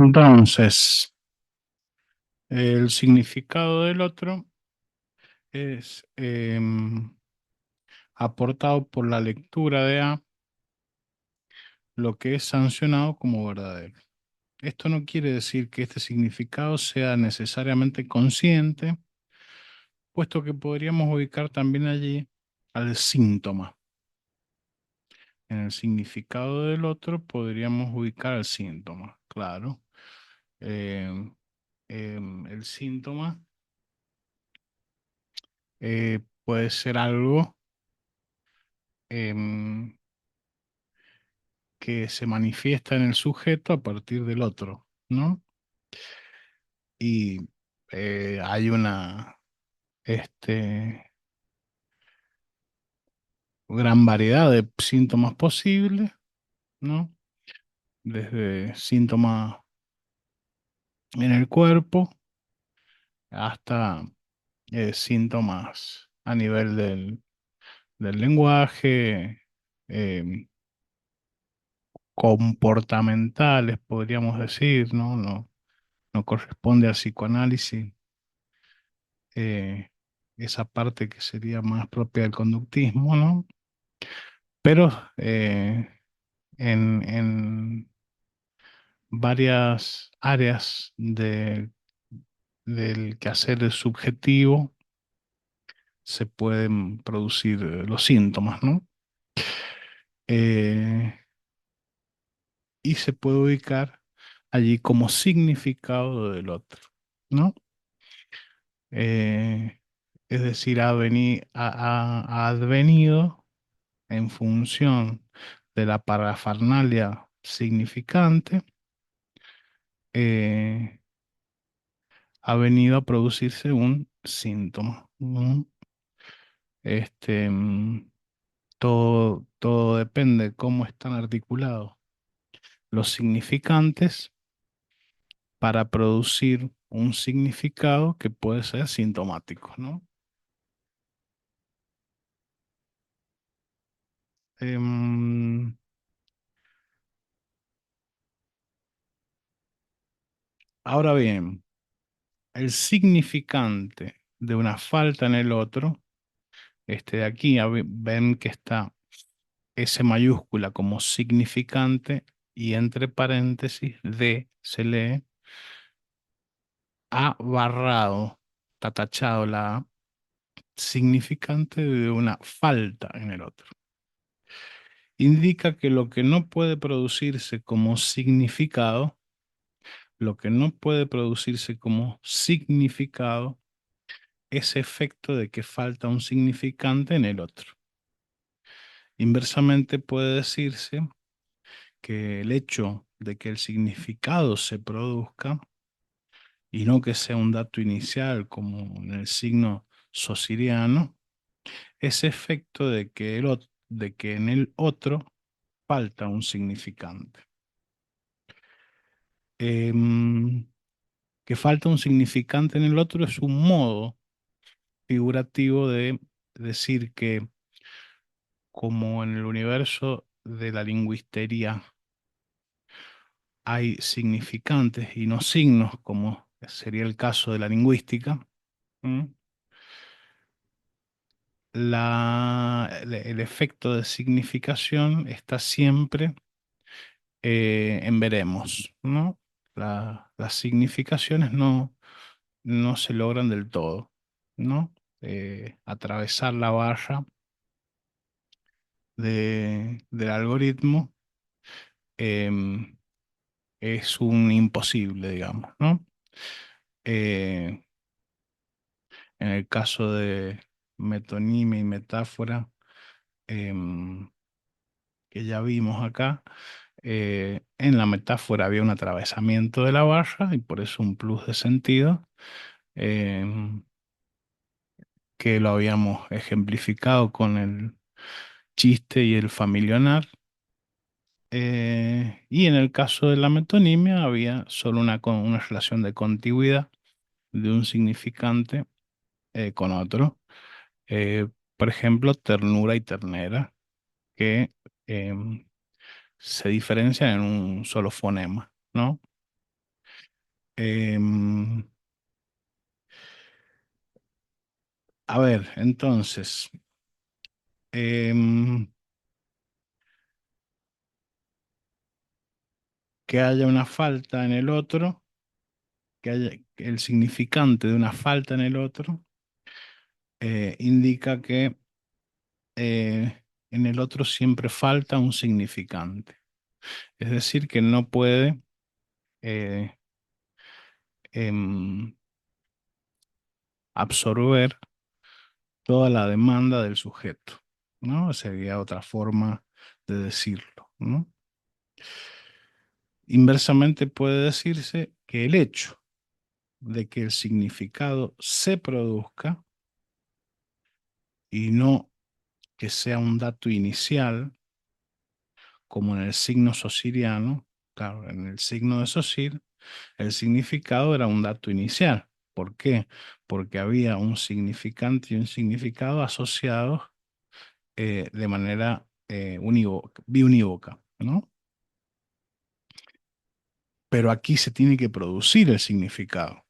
Entonces, el significado del otro es aportado por la lectura de A, lo que es sancionado como verdadero. Esto no quiere decir que este significado sea necesariamente consciente, puesto que podríamos ubicar también allí al síntoma. En el significado del otro podríamos ubicar al síntoma, claro. Em, el síntoma puede ser algo em, que se manifiesta en el sujeto a partir del otro, ¿no? Y hay una gran variedad de síntomas posibles, ¿no? Desde síntomas en el cuerpo hasta síntomas a nivel del lenguaje, em, comportamentales, podríamos decir, ¿no? No corresponde al psicoanálisis, eh, esa parte que sería más propia del conductismo, ¿no? Pero en varias áreas del quehacer subjetivo se pueden producir los síntomas, ¿no? Eh, y se puede ubicar allí como significado del otro, ¿no? Eh, es decir, ha advenido en función de la parafernalia significante, eh, ha venido a producirse un síntoma, ¿no? Este, mm, todo depende de cómo están articulados los significantes para producir un significado que puede ser sintomático, ¿no? Em, ahora bien, el significante de una falta en el otro, de aquí ven que está S mayúscula como significante y entre paréntesis D se lee A barrado, está tachado la A, significante de una falta en el otro. Indica que lo que no puede producirse como significado, lo que no puede producirse como significado es efecto de que falta un significante en el otro. Inversamente puede decirse que el hecho de que el significado se produzca y no que sea un dato inicial como en el signo sociriano, es efecto de que, de que en el otro falta un significante. Em, que falta un significante en el otro es un modo figurativo de decir que como en el universo de la lingüistería hay significantes y no signos, como sería el caso de la lingüística, ¿m? El efecto de significación está siempre en veremos, ¿no? Las significaciones no se logran del todo, ¿no? Atravesar la barra del algoritmo em, es un imposible, digamos, ¿no? Eh, en el caso de metonimia y metáfora, em, que ya vimos acá, en la metáfora había un atravesamiento de la barra y por eso un plus de sentido, em, que lo habíamos ejemplificado con el chiste y el familionar. Y en el caso de la metonimia había solo una relación de contigüidad de un significante con otro. Eh, por ejemplo, ternura y ternera, que em, se diferencian en un solo fonema, ¿no? Em, a ver, entonces, em, que haya una falta en el otro, que haya el significante de una falta en el otro, indica que en el otro siempre falta un significante. Es decir, que no puede eh, em, absorber toda la demanda del sujeto, ¿no? Sería otra forma de decirlo, ¿no? Inversamente puede decirse que el hecho de que el significado se produzca y no que sea un dato inicial, como en el signo sociriano, claro, en el signo de Saussure, el significado era un dato inicial. ¿Por qué? Porque había un significante y un significado asociados de manera biunívoca, ¿no? Pero aquí se tiene que producir el significado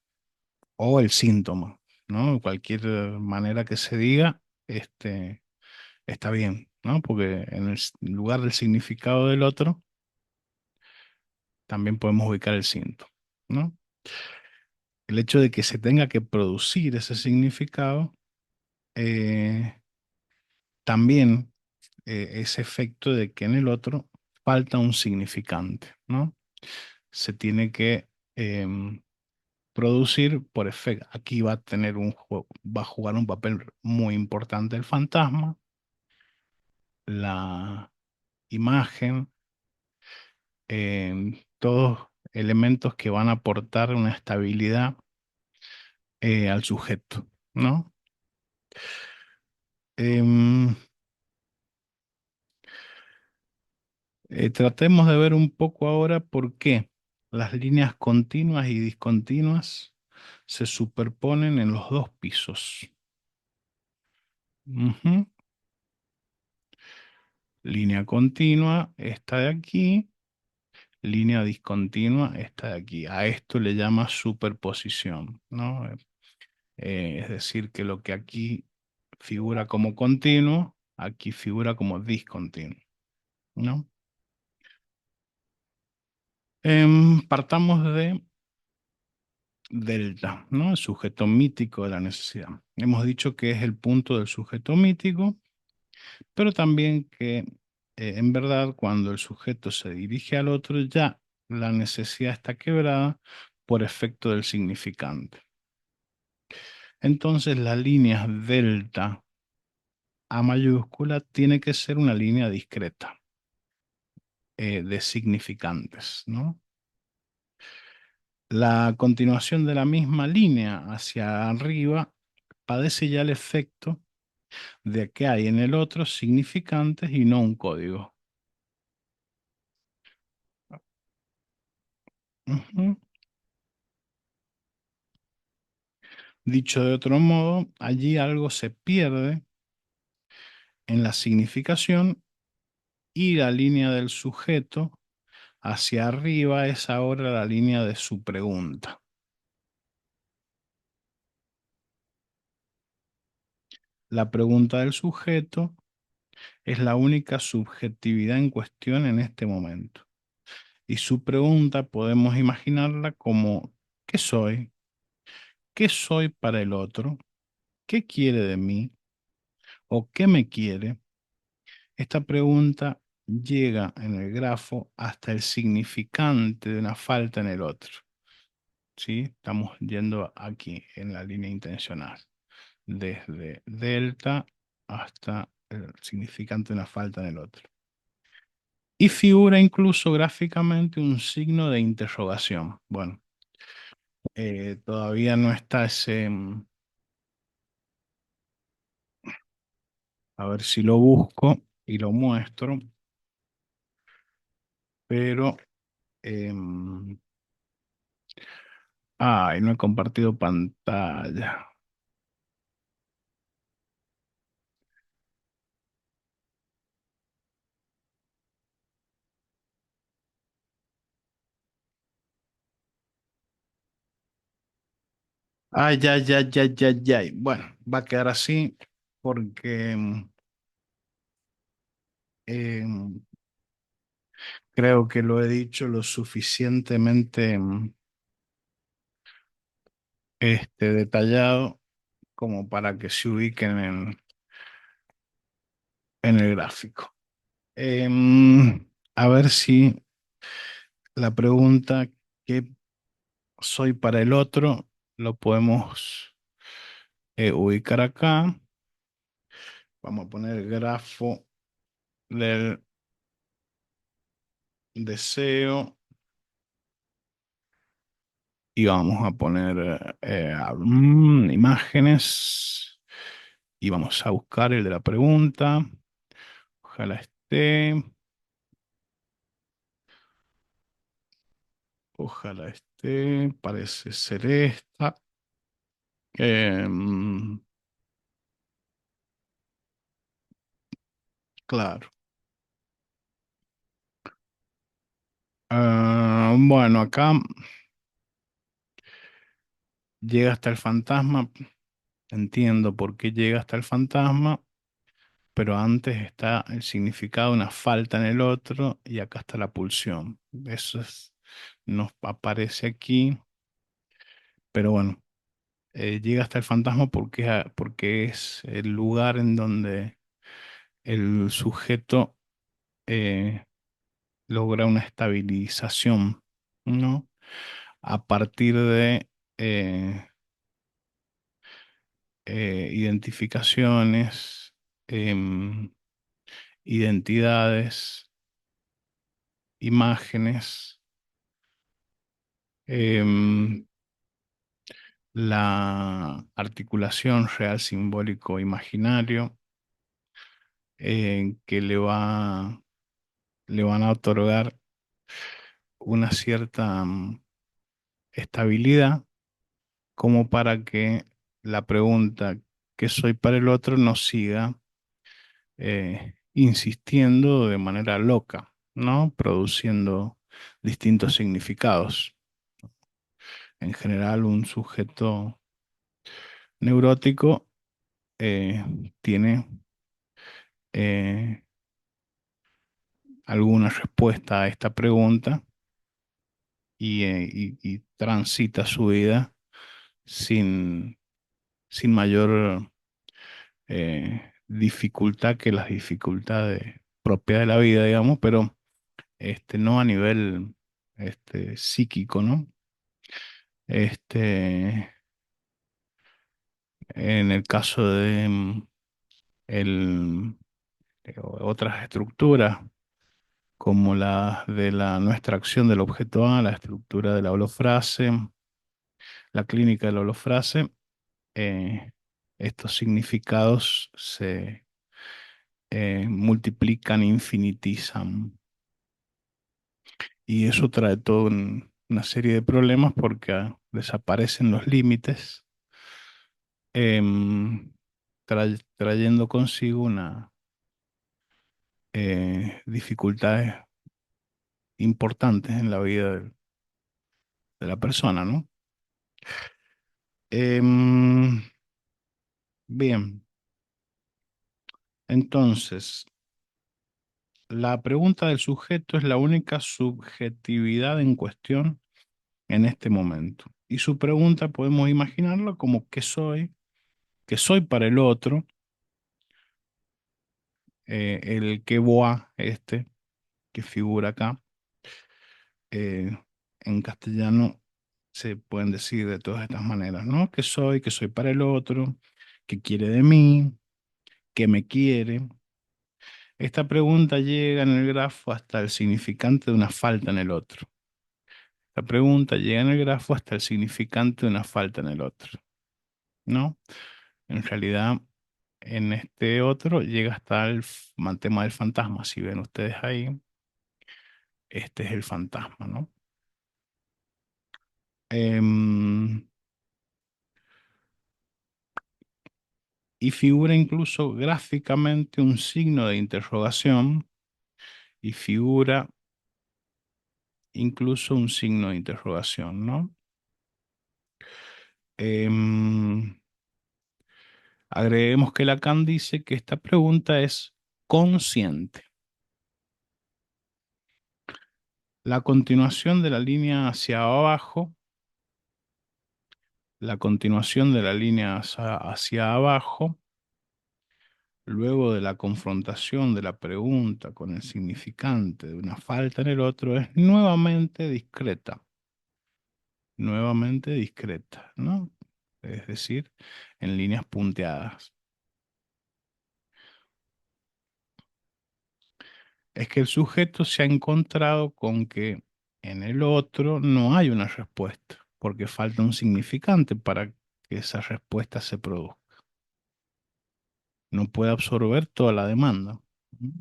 o el síntoma, ¿no? Cualquier manera que se diga, está bien, ¿no? Porque en el lugar del significado del otro, también podemos ubicar el síntoma, ¿no? El hecho de que se tenga que producir ese significado, eh, también ese efecto de que en el otro falta un significante, ¿no? Se tiene que producir por efecto. Aquí va a tener va a jugar un papel muy importante el fantasma, la imagen, todos elementos que van a aportar una estabilidad al sujeto, ¿no? Em, Tratemos de ver un poco ahora por qué las líneas continuas y discontinuas se superponen en los dos pisos. Ujú. Línea continua, esta de aquí, línea discontinua, esta de aquí. A esto le llama superposición, ¿no? Es decir, que lo que aquí figura como continuo, aquí figura como discontinuo, ¿no? Partamos de delta, ¿no? El sujeto mítico de la necesidad. Hemos dicho que es el punto del sujeto mítico, pero también que en verdad cuando el sujeto se dirige al otro ya la necesidad está quebrada por efecto del significante. Entonces la línea delta A mayúscula tiene que ser una línea discreta de significantes, ¿no? La continuación de la misma línea hacia arriba padece ya el efecto de que hay en el otro significantes y no un código. Ujú. Dicho de otro modo, allí algo se pierde en la significación y la línea del sujeto hacia arriba es ahora la línea de su pregunta. La pregunta del sujeto es la única subjetividad en cuestión en este momento. Y su pregunta podemos imaginarla como ¿qué soy? ¿Qué soy para el otro? ¿Qué quiere de mí? ¿O qué me quiere? Esta pregunta llega en el grafo hasta el significante de una falta en el otro. ¿Sí? Estamos yendo aquí en la línea intencional, desde delta hasta el significante de una falta en el otro. Y figura incluso gráficamente un signo de interrogación. Bueno, todavía no está ese, a ver si lo busco y lo muestro, pero, em, ay, no he compartido pantalla. Ay, ay, ay, ay, ay, ay. Bueno, va a quedar así porque em, creo que lo he dicho lo suficientemente detallado como para que se ubiquen en el gráfico. A ver si la pregunta ¿qué soy para el otro? Lo podemos ubicar acá. Vamos a poner el grafo del deseo y vamos a poner imágenes y vamos a buscar el de la pregunta. Ojalá esté, ojalá esté, parece ser esta. Em, claro. Bueno, acá llega hasta el fantasma. Entiendo por qué llega hasta el fantasma, pero antes está el significado de una falta en el otro y acá está la pulsión. Nos aparece aquí, pero bueno, llega hasta el fantasma porque es el lugar en donde el sujeto eh, logra una estabilización, ¿no? A partir de identificaciones, em, identidades, imágenes, em, la articulación real, simbólico, imaginario, que le van a otorgar una cierta estabilidad como para que la pregunta ¿qué soy para el otro? No siga insistiendo de manera loca, ¿no? Produciendo distintos significados. En general, un sujeto neurótico eh, tiene eh, alguna respuesta a esta pregunta y transita su vida sin, sin mayor dificultad que las dificultades propias de la vida, digamos, pero no a nivel psíquico, ¿no? Este, en el caso de el, otras estructuras, como la de la no extracción del objeto A, la estructura de la holofrase, la clínica de la holofrase, eh, estos significados se multiplican, infinitizan. Y eso trae toda una serie de problemas porque desaparecen los límites, em, trayendo consigo una dificultades importantes en la vida de la persona, ¿no? Em, bien, entonces, la pregunta del sujeto es la única subjetividad en cuestión en este momento. Y su pregunta podemos imaginarlo como qué soy para el otro, el que boa que figura acá, eh, en castellano se pueden decir de todas estas maneras, ¿no? Que soy para el otro, que quiere de mí, que me quiere. Esta pregunta llega en el grafo hasta el significante de una falta en el otro. Esta pregunta llega en el grafo hasta el significante de una falta en el otro, ¿no? En realidad, en este otro llega hasta el tema del fantasma. Si ven ustedes ahí, este es el fantasma, ¿no? Em, y figura incluso gráficamente un signo de interrogación y figura incluso un signo de interrogación, ¿no? Em, Agreguemos que Lacan dice que esta pregunta es consciente. La continuación de la línea hacia abajo, la continuación de la línea hacia abajo, luego de la confrontación de la pregunta con el significante de una falta en el otro, es nuevamente discreta, ¿no? Es decir, en líneas punteadas. Es que el sujeto se ha encontrado con que en el otro no hay una respuesta, porque falta un significante para que esa respuesta se produzca. No puede absorber toda la demanda, ¿no?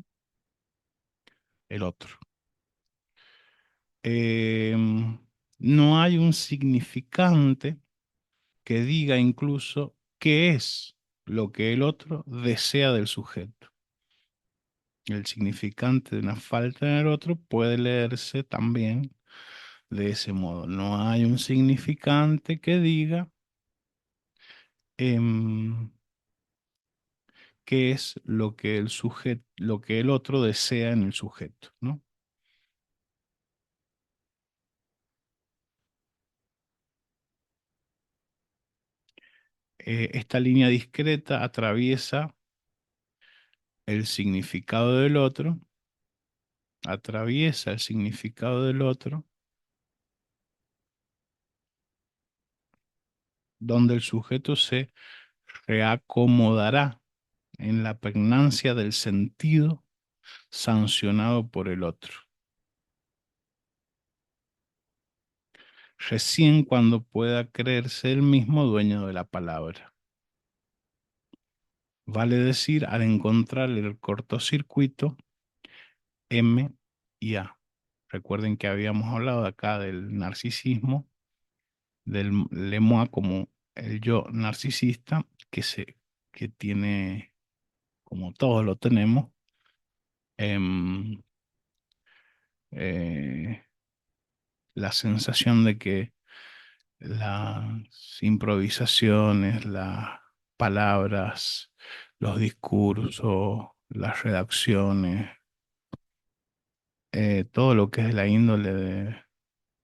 El otro. No hay un significante que diga incluso qué es lo que el otro desea del sujeto. El significante de una falta en el otro puede leerse también de ese modo. No hay un significante que diga em, qué es lo que el sujeto, lo que el otro desea en el sujeto, ¿no? Esta línea discreta atraviesa el significado del otro, atraviesa el significado del otro, donde el sujeto se reacomodará en la pregnancia del sentido sancionado por el otro. Recién cuando pueda creerse el mismo dueño de la palabra. Vale decir, al encontrar el cortocircuito M y A. Recuerden que habíamos hablado acá del narcisismo, del lemoa como el yo narcisista, que tiene, como todos lo tenemos, em, eh, la sensación de que las improvisaciones, las palabras, los discursos, las redacciones, todo lo que es la índole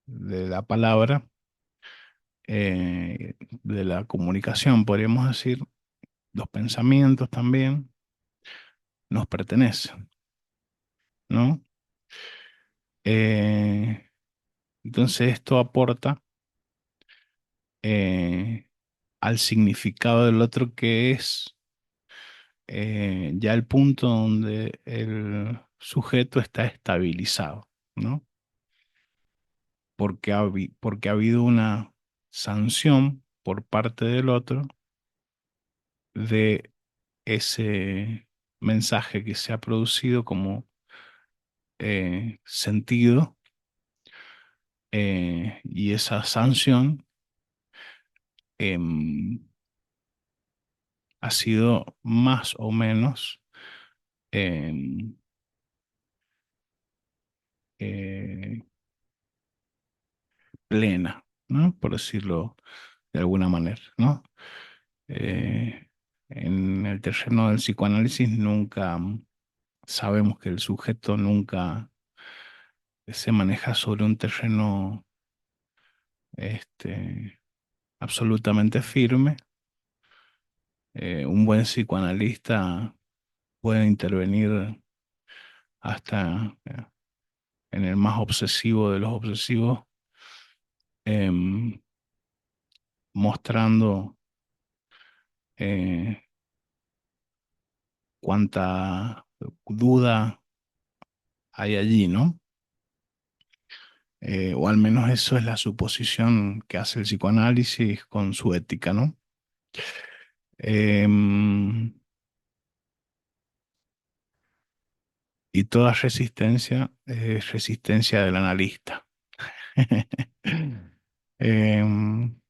de la palabra, de la comunicación, podríamos decir, los pensamientos también, nos pertenecen, ¿no? Eh, entonces esto aporta eh, al significado del otro que es ya el punto donde el sujeto está estabilizado, ¿no? Porque ha habido una sanción por parte del otro de ese mensaje que se ha producido como sentido, y esa sanción em, ha sido más o menos em, eh, plena, ¿no? Por decirlo de alguna manera, ¿no? Eh, en el terreno del psicoanálisis nunca sabemos que el sujeto nunca se maneja sobre un terreno este, absolutamente firme. Un buen psicoanalista puede intervenir hasta en el más obsesivo de los obsesivos, em, mostrando eh, cuánta duda hay allí, ¿no? O al menos eso es la suposición que hace el psicoanálisis con su ética, ¿no? Em, y toda resistencia es resistencia del analista. Em,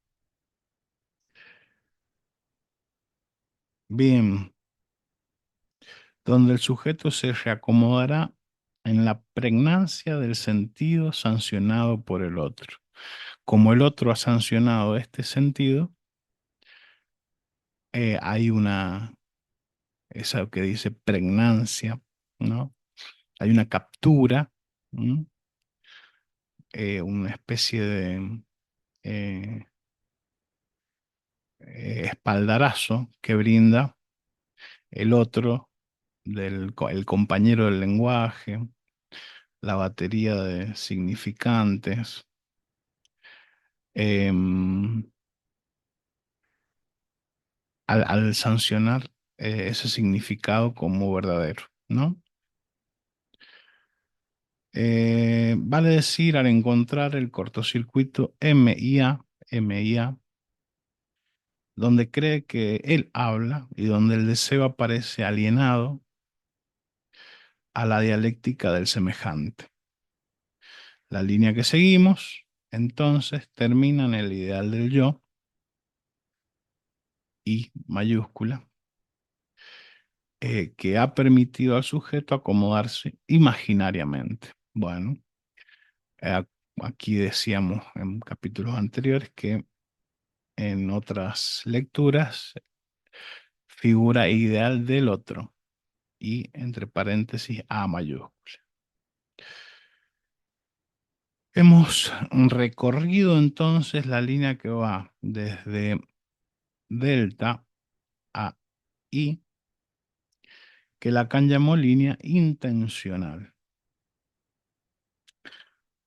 Bien, donde el sujeto se reacomodará en la pregnancia del sentido sancionado por el otro. Como el otro ha sancionado este sentido, hay esa que dice pregnancia, ¿no? Hay una captura, ¿m? Una especie de eh, espaldarazo que brinda el otro, el compañero del lenguaje, la batería de significantes, em, al sancionar ese significado como verdadero, ¿no? Vale decir, al encontrar el cortocircuito MIA, donde cree que él habla y donde el deseo aparece alienado a la dialéctica del semejante. La línea que seguimos, entonces, termina en el ideal del yo, I mayúscula, que ha permitido al sujeto acomodarse imaginariamente. Bueno, eh, aquí decíamos en capítulos anteriores que en otras lecturas figura ideal del otro y entre paréntesis A mayúscula. Hemos recorrido entonces la línea que va desde delta a I, que Lacan llamó línea intencional.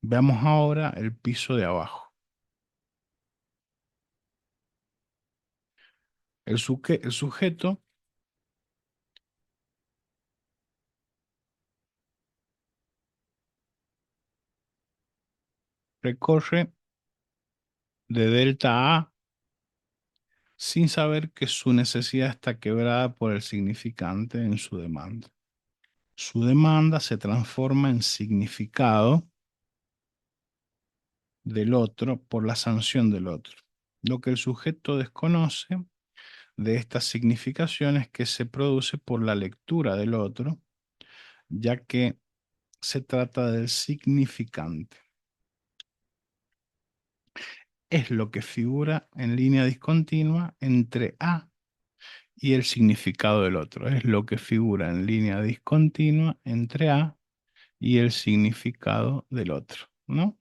Veamos ahora el piso de abajo. El sujeto recorre de delta a sin saber que su necesidad está quebrada por el significante en su demanda. Su demanda se transforma en significado del otro por la sanción del otro. Lo que el sujeto desconoce de estas significaciones que se produce por la lectura del otro, ya que se trata del significante. Es lo que figura en línea discontinua entre A y el significado del otro. Es lo que figura en línea discontinua entre A y el significado del otro, ¿no?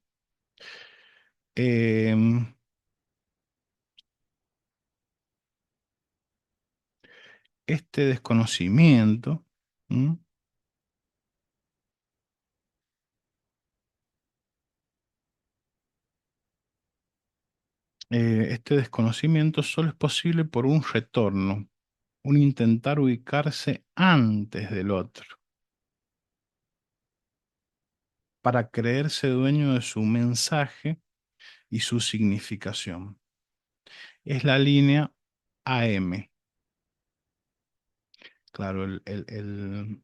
Em, este desconocimiento, ¿m? Este desconocimiento solo es posible por un retorno, un intentar ubicarse antes del otro, para creerse dueño de su mensaje y su significación. Es la línea AM. Claro, el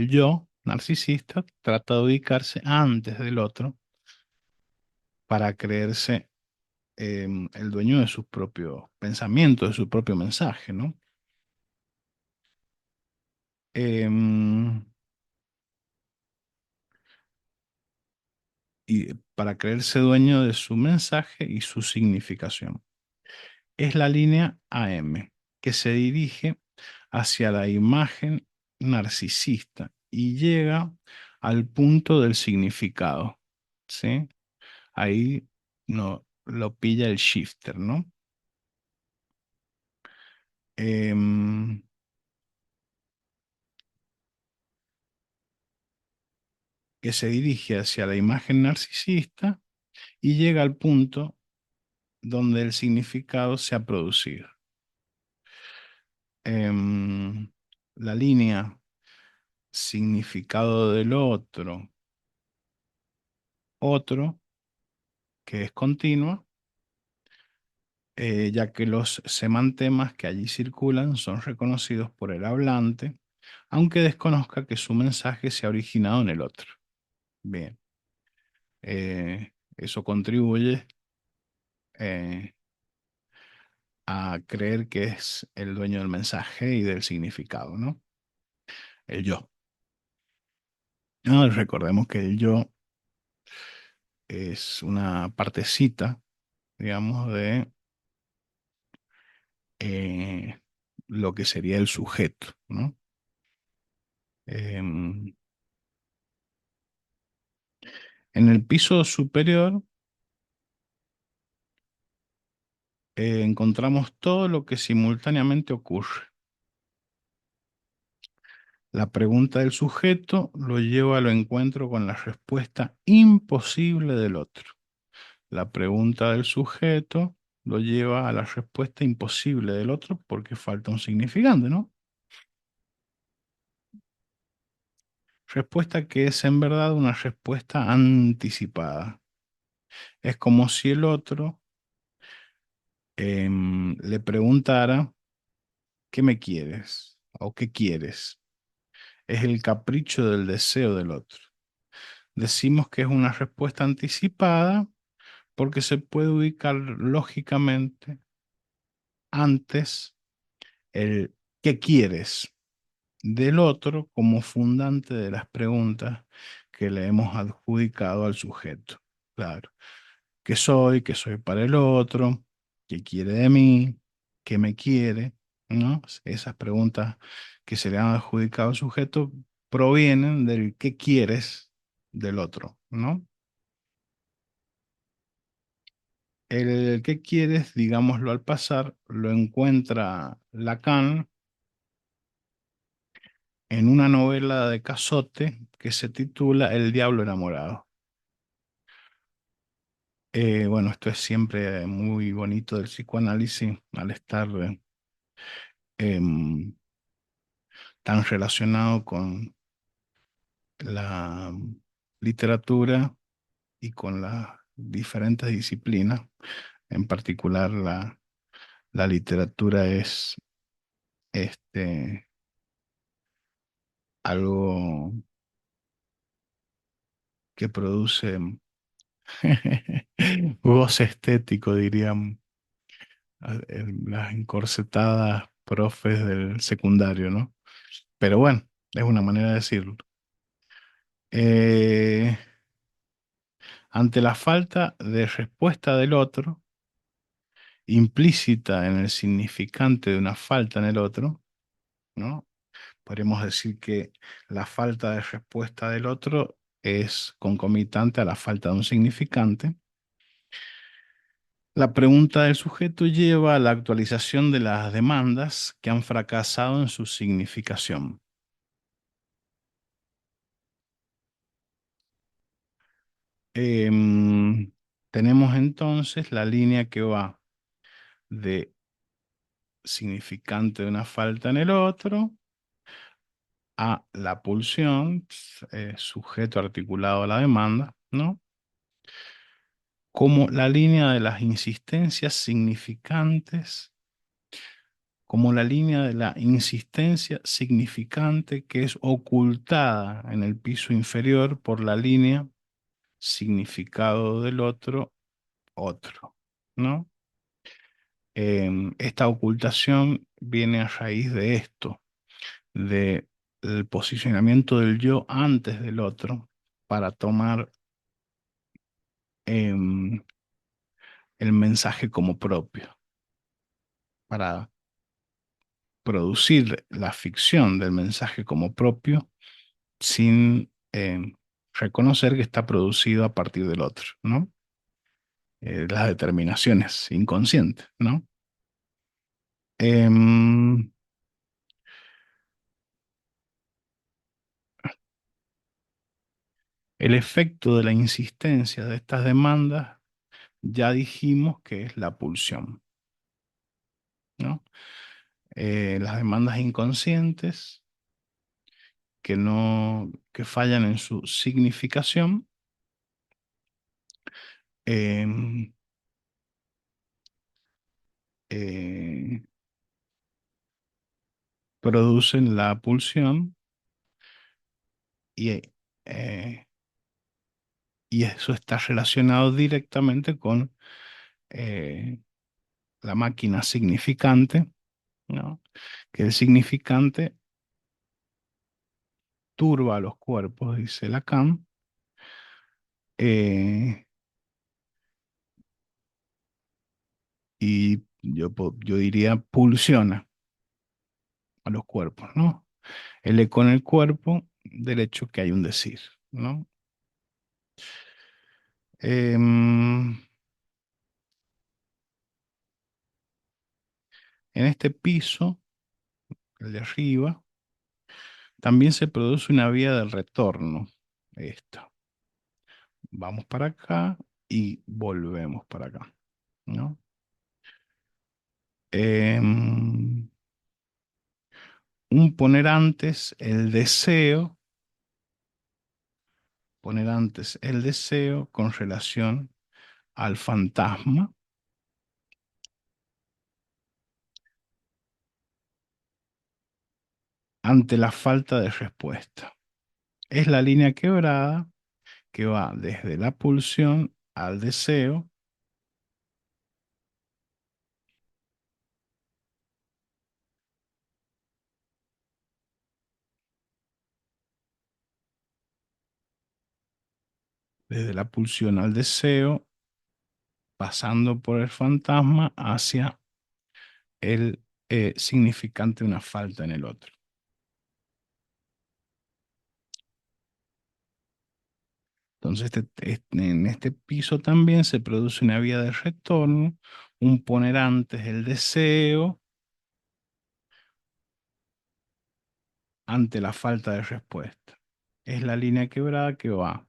yo narcisista trata de ubicarse antes del otro para creerse el dueño de sus propios pensamientos, de su propio mensaje, ¿no? Em, y para creerse dueño de su mensaje y su significación. Es la línea AM que se dirige hacia la imagen narcisista y llega al punto del significado, ¿sí? Ahí no, lo pilla el shifter, ¿no? Em, que se dirige hacia la imagen narcisista y llega al punto donde el significado se ha producido. La línea significado del otro, otro, que es continua, ya que los semantemas que allí circulan son reconocidos por el hablante, aunque desconozca que su mensaje se ha originado en el otro. Bien, eso contribuye eh, a creer que es el dueño del mensaje y del significado, ¿no? El yo. Recordemos que el yo es una partecita, digamos, de eh, lo que sería el sujeto, ¿no? Em, en el piso superior encontramos todo lo que simultáneamente ocurre. La pregunta del sujeto lo lleva al encuentro con la respuesta imposible del otro. La pregunta del sujeto lo lleva a la respuesta imposible del otro porque falta un significante, ¿no? Respuesta que es en verdad una respuesta anticipada. Es como si el otro le preguntara, ¿qué me quieres? ¿O qué quieres? Es el capricho del deseo del otro. Decimos que es una respuesta anticipada porque se puede ubicar lógicamente antes el ¿qué quieres? Del otro como fundante de las preguntas que le hemos adjudicado al sujeto. Claro, qué soy para el otro, qué quiere de mí, qué me quiere, ¿no? Esas preguntas que se le han adjudicado al sujeto provienen del qué quieres del otro, ¿no? El qué quieres, digámoslo al pasar, lo encuentra Lacan en una novela de Cazotte que se titula El diablo enamorado. Bueno, esto es siempre muy bonito del psicoanálisis al estar em, tan relacionado con la literatura y con las diferentes disciplinas. En particular, la literatura es este, algo que produce goce estético, dirían las encorsetadas profes del secundario, ¿no? Pero bueno, es una manera de decirlo. Eh, ante la falta de respuesta del otro, implícita en el significante de una falta en el otro, ¿no? Podríamos decir que la falta de respuesta del otro es concomitante a la falta de un significante. La pregunta del sujeto lleva a la actualización de las demandas que han fracasado en su significación. Em, tenemos entonces la línea que va de significante de una falta en el otro a la pulsión, sujeto articulado a la demanda, ¿no? Como la línea de las insistencias significantes, como la línea de la insistencia significante que es ocultada en el piso inferior por la línea significado del otro, otro, ¿no? Esta ocultación viene a raíz de esto, de el posicionamiento del yo antes del otro para tomar em, el mensaje como propio, para producir la ficción del mensaje como propio sin reconocer que está producido a partir del otro, ¿no? Las determinaciones inconscientes, ¿no? Em, el efecto de la insistencia de estas demandas ya dijimos que es la pulsión, ¿no? Las demandas inconscientes que no, que fallan en su significación, em, eh, producen la pulsión y, eh, y eso está relacionado directamente con eh, la máquina significante, ¿no? Que el significante turba a los cuerpos, dice Lacan, eh, y Yo diría pulsiona a los cuerpos, ¿no? El eco en el cuerpo del hecho que hay un decir, ¿no? Em, en este piso, el de arriba, también se produce una vía del retorno. Esta. Vamos para acá y volvemos para acá, ¿no? Em, un poner antes el deseo, poner antes el deseo con relación al fantasma ante la falta de respuesta. Es la línea quebrada que va desde la pulsión al deseo, desde la pulsión al deseo, pasando por el fantasma hacia el significante de una falta en el otro. Entonces, en este piso también se produce una vía de retorno, un poner antes el deseo ante la falta de respuesta. Es la línea quebrada que va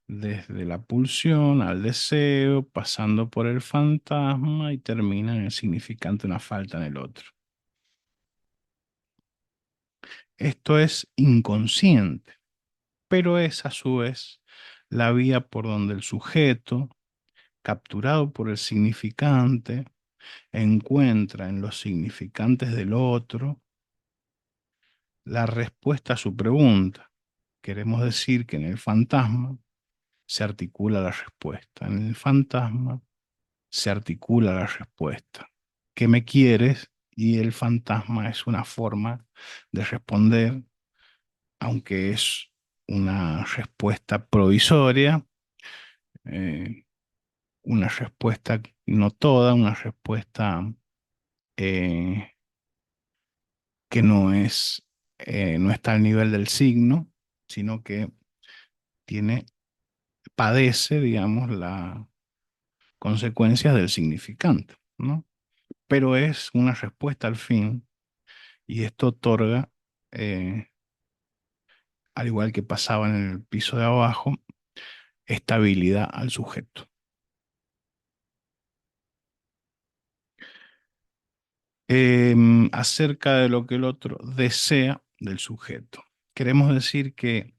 desde la pulsión al deseo, pasando por el fantasma y termina en el significante de una falta en el otro. Esto es inconsciente, pero es a su vez la vía por donde el sujeto, capturado por el significante, encuentra en los significantes del otro la respuesta a su pregunta. Queremos decir que en el fantasma se articula la respuesta. En el fantasma se articula la respuesta. ¿Qué me quieres? Y el fantasma es una forma de responder, aunque es una respuesta provisoria, eh, una respuesta no toda, una respuesta eh, que no está al nivel del signo, sino que tiene, padece, digamos, las consecuencias del significante, ¿no? Pero es una respuesta al fin y esto otorga, eh, al igual que pasaba en el piso de abajo, estabilidad al sujeto. Acerca de lo que el otro desea del sujeto. Queremos decir que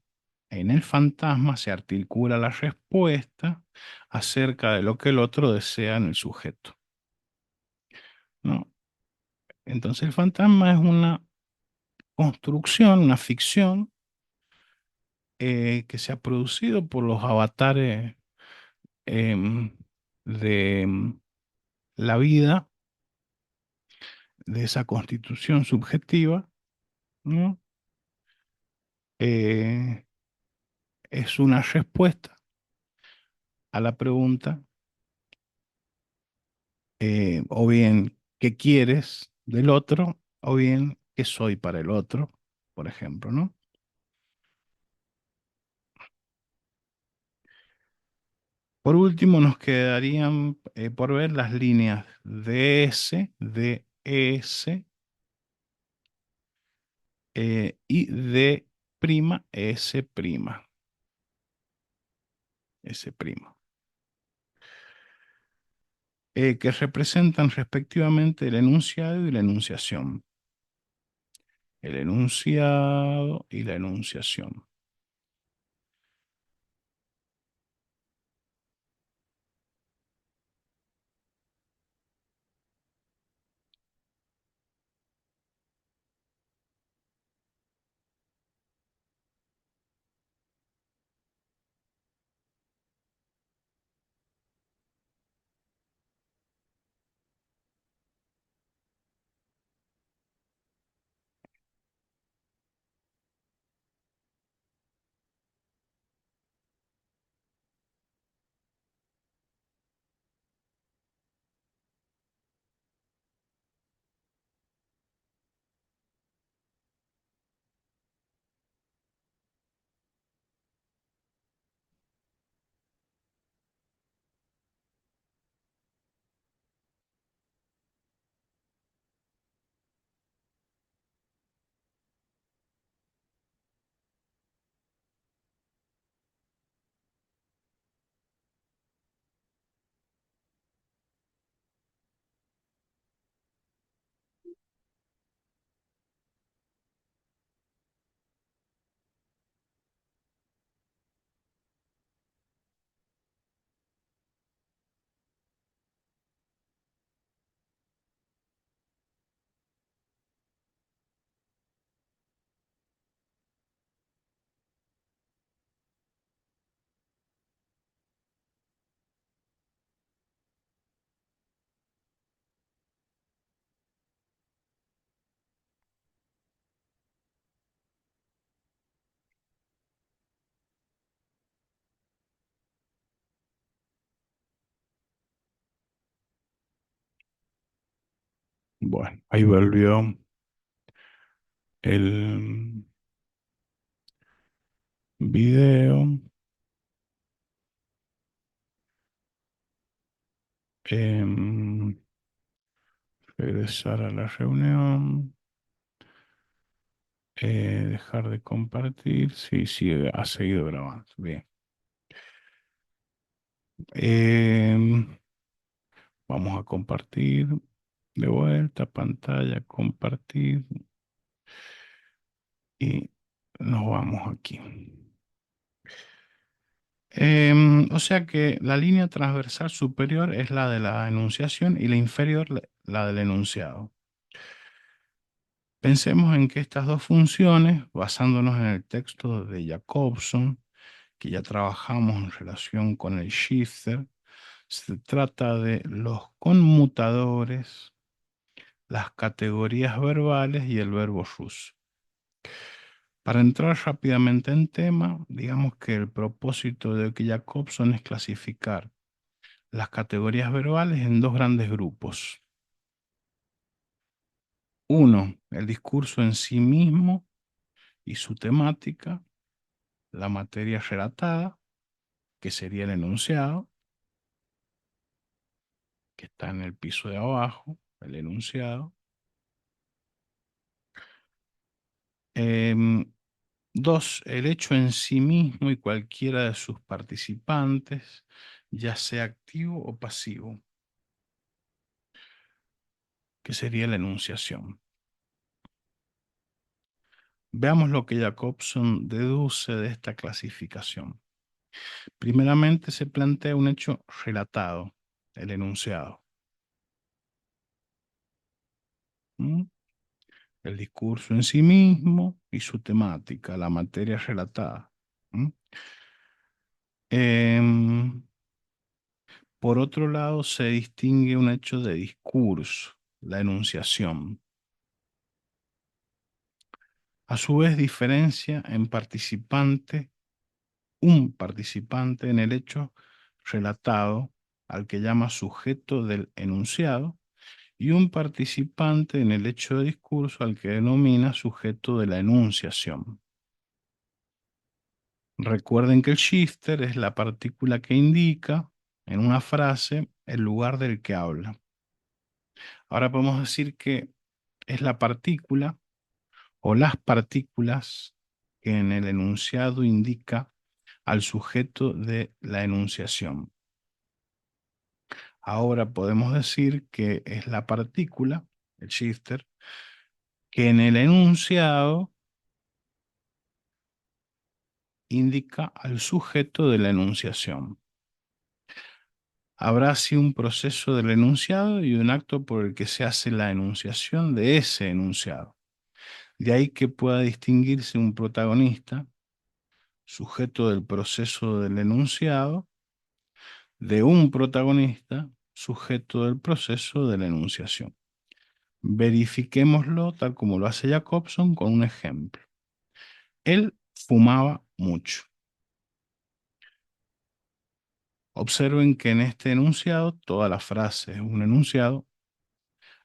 en el fantasma se articula la respuesta acerca de lo que el otro desea en el sujeto, ¿no? Entonces el fantasma es una construcción, una ficción que se ha producido por los avatares em, de la vida, de esa constitución subjetiva, ¿no? Eh, es una respuesta a la pregunta, o bien, ¿qué quieres del otro? O bien, ¿qué soy para el otro? Por ejemplo, ¿no? Por último, nos quedarían por ver las líneas DS, DS y D prima, S prima, S prima, que representan respectivamente el enunciado y la enunciación. El enunciado y la enunciación. Bueno, ahí volvió el video. Em, Regresar a la reunión. Dejar de compartir. Sí, sí, ha seguido grabando. Bien. Em, Vamos a compartir de vuelta pantalla, compartir y nos vamos aquí. O sea que la línea transversal superior es la de la enunciación y la inferior la del enunciado. Pensemos en que estas dos funciones, basándonos en el texto de Jacobson, que ya trabajamos en relación con el shifter, se trata de los conmutadores, las categorías verbales y el verbo ruso. Para entrar rápidamente en tema, digamos que el propósito de Jacobson es clasificar las categorías verbales en dos grandes grupos. Uno, el discurso en sí mismo y su temática, la materia relatada, que sería el enunciado, que está en el piso de abajo, el enunciado. Em, Dos, el hecho en sí mismo y cualquiera de sus participantes, ya sea activo o pasivo, que sería la enunciación. Veamos lo que Jacobson deduce de esta clasificación. Primeramente se plantea un hecho relatado, el enunciado. ¿Mm? El discurso en sí mismo y su temática, la materia relatada. ¿Mm? Em, por otro lado, se distingue un hecho de discurso, la enunciación. A su vez, diferencia en participante, un participante en el hecho relatado, al que llama sujeto del enunciado, y un participante en el hecho de discurso al que denomina sujeto de la enunciación. Recuerden que el shifter es la partícula que indica en una frase el lugar del que habla. Ahora podemos decir que es la partícula o las partículas que en el enunciado indica al sujeto de la enunciación. Ahora podemos decir que es la partícula, el shifter, que en el enunciado indica al sujeto de la enunciación. Habrá así un proceso del enunciado y un acto por el que se hace la enunciación de ese enunciado. De ahí que pueda distinguirse un protagonista, sujeto del proceso del enunciado, de un protagonista, sujeto del proceso de la enunciación. Verifiquémoslo tal como lo hace Jacobson con un ejemplo. Él fumaba mucho. Observen que en este enunciado, toda la frase es un enunciado,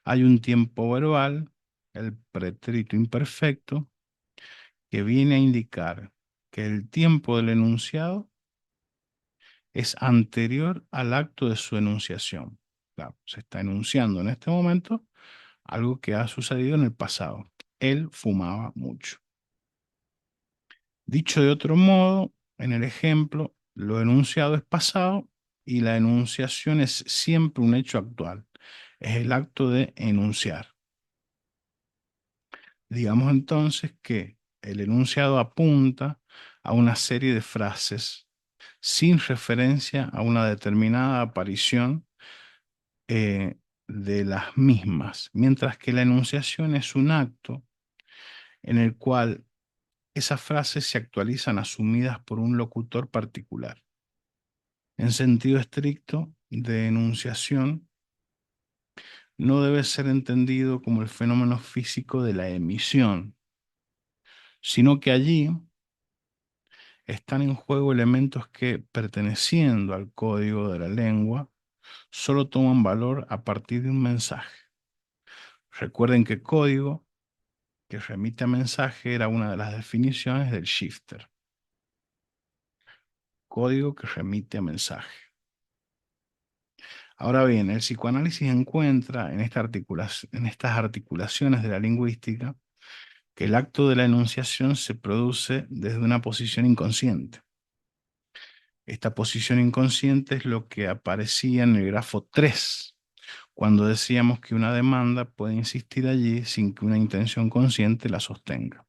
hay un tiempo verbal, el pretérito imperfecto, que viene a indicar que el tiempo del enunciado es anterior al acto de su enunciación. Claro, se está enunciando en este momento algo que ha sucedido en el pasado. Él fumaba mucho. Dicho de otro modo, en el ejemplo, lo enunciado es pasado y la enunciación es siempre un hecho actual. Es el acto de enunciar. Digamos entonces que el enunciado apunta a una serie de frases sin referencia a una determinada aparición de las mismas, mientras que la enunciación es un acto en el cual esas frases se actualizan asumidas por un locutor particular. En sentido estricto de enunciación, no debe ser entendido como el fenómeno físico de la emisión, sino que allí están en juego elementos que, perteneciendo al código de la lengua, solo toman valor a partir de un mensaje. Recuerden que código que remite a mensaje era una de las definiciones del shifter. Código que remite a mensaje. Ahora bien, el psicoanálisis encuentra en estas articulaciones de la lingüística que el acto de la enunciación se produce desde una posición inconsciente. Esta posición inconsciente es lo que aparecía en el grafo 3, cuando decíamos que una demanda puede insistir allí sin que una intención consciente la sostenga.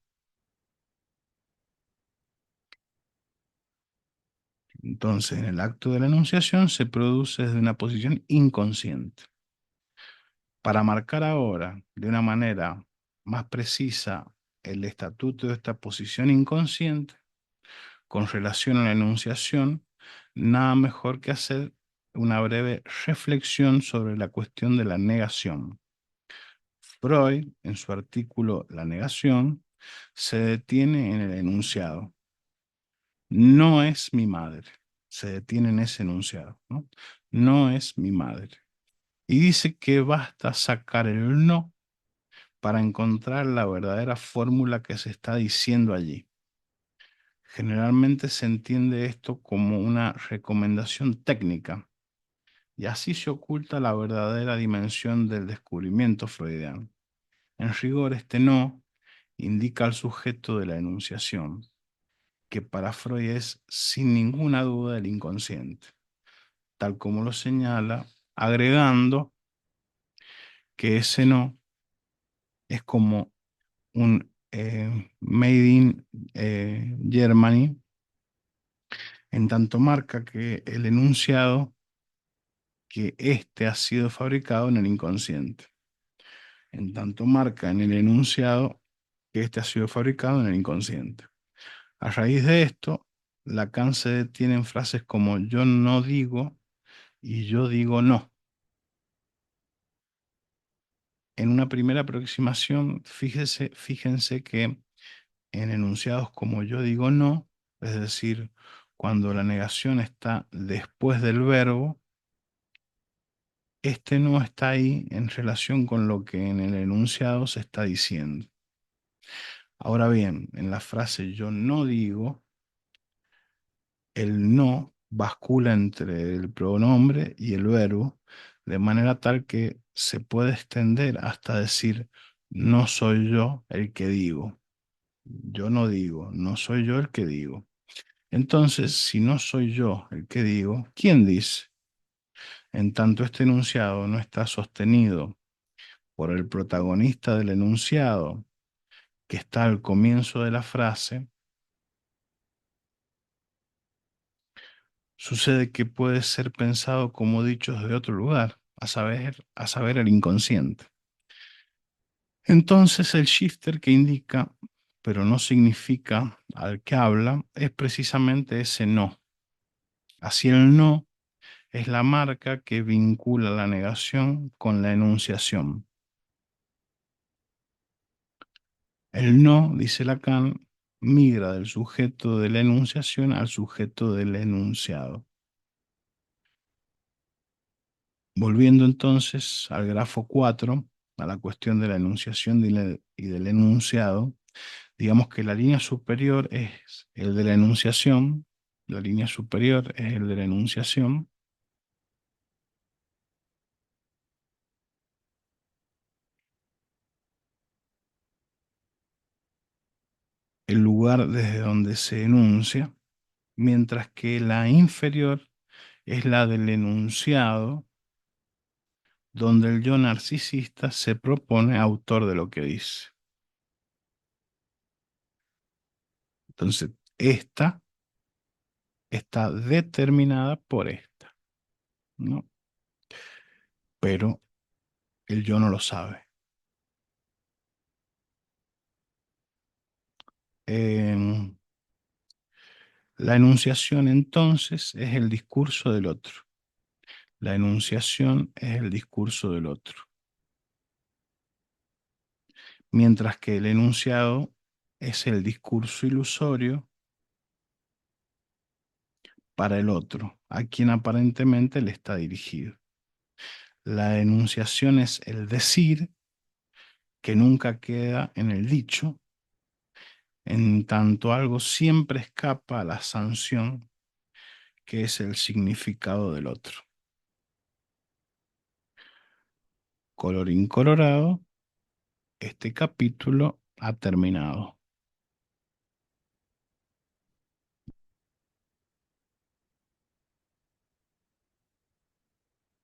Entonces, en el acto de la enunciación se produce desde una posición inconsciente. Para marcar ahora de una manera más precisa el estatuto de esta posición inconsciente con relación a la enunciación, nada mejor que hacer una breve reflexión sobre la cuestión de la negación. Freud, en su artículo La negación, se detiene en el enunciado. No es mi madre. Se detiene en ese enunciado, ¿no? No es mi madre. Y dice que basta sacar el no para encontrar la verdadera fórmula que se está diciendo allí. Generalmente se entiende esto como una recomendación técnica, y así se oculta la verdadera dimensión del descubrimiento freudiano. En rigor, este no indica al sujeto de la enunciación, que para Freud es sin ninguna duda el inconsciente, tal como lo señala, agregando que ese no es como un Made in Germany, en tanto marca que el enunciado, que éste ha sido fabricado en el inconsciente. En tanto marca en el enunciado que éste ha sido fabricado en el inconsciente. A raíz de esto, Lacan se detiene en frases como yo no digo y yo digo no. En una primera aproximación, fíjense que en enunciados como yo digo no, es decir, cuando la negación está después del verbo, este no está ahí en relación con lo que en el enunciado se está diciendo. Ahora bien, en la frase yo no digo, el no bascula entre el pronombre y el verbo, de manera tal que se puede extender hasta decir no soy yo el que digo. Yo no digo, no soy yo el que digo. Entonces, si no soy yo el que digo, ¿quién dice? En tanto este enunciado no está sostenido por el protagonista del enunciado, que está al comienzo de la frase, sucede que puede ser pensado como dichos de otro lugar, a saber el inconsciente. Entonces el shifter que indica, pero no significa al que habla, es precisamente ese no. Así el no es la marca que vincula la negación con la enunciación. El no, dice Lacan, migra del sujeto de la enunciación al sujeto del enunciado. Volviendo entonces al grafo 4, a la cuestión de la enunciación y del enunciado, digamos que la línea superior es el de la enunciación, la línea superior es el de la enunciación, el lugar desde donde se enuncia, mientras que la inferior es la del enunciado, donde el yo narcisista se propone autor de lo que dice. Entonces, esta está determinada por esta, ¿no? Pero el yo no lo sabe. Em, la enunciación entonces es el discurso del otro. La enunciación es el discurso del otro. Mientras que el enunciado es el discurso ilusorio para el otro, a quien aparentemente le está dirigido. La enunciación es el decir que nunca queda en el dicho, en tanto algo siempre escapa a la sanción que es el significado del otro. Colorín colorado, este capítulo ha terminado.